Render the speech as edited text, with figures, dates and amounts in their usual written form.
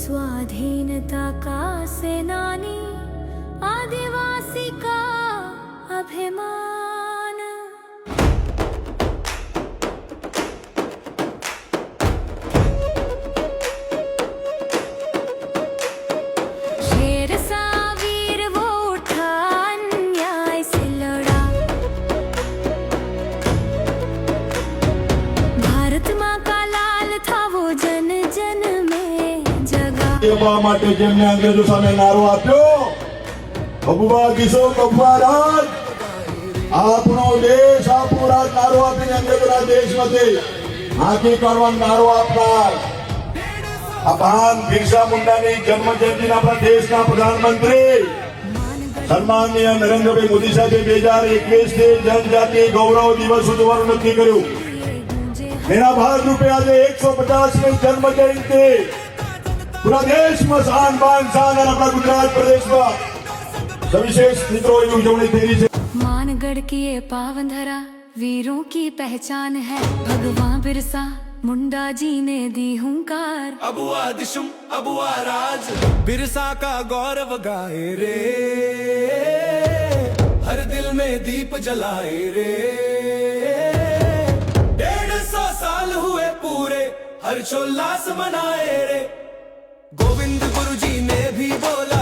स्वाधीनता का सेनानी, आदिवासी का अभिमान। शेर सा वीर वो उठा, अन्याय से लड़ा। भारत माँ का लाल था वो, जन जन में जगा। એવા માટે જેમને અંગ્રેજો સામે નારો આપ્યો, બબુઆ કિશોર બબુઆ રાજ, આપણો દેશ આપણો રાજ નારો આપીને અંગ્રેજોના દેશમાંથી હાંકી કાઢવાનો નારો આપનાર આ મહાન બિરસા મુંડાની જન્મ જયંતિના આપણા દેશના પ્રધાનમંત્રી સન્માનનીય નરેન્દ્રભાઈ મોદી સાહેબે 2021 થી જનજાતિ ગૌરવ દિવસ ઉજવવાનું નક્કી કર્યું। એના ભાગરૂપે આજે 150મી જન્મ જયંતિ पूरा देश में शान बान शान और अपना गुजरात प्रदेश में सविशेष मित्रों की उजवणी થઈ રહી છે। मानगढ़ की ये पावन धरा वीरों की पहचान है, भगवान बिरसा मुंडा जी ने दी हुंकार। अबुआ दिशुम अबुआ राज, बिरसा का गौरव गाए रे, हर दिल में दीप जलाए रे। 150 साल हुए पूरे, हर्षोल्लास मनाए रे। गोविंद गुरु जी ने भी बोला,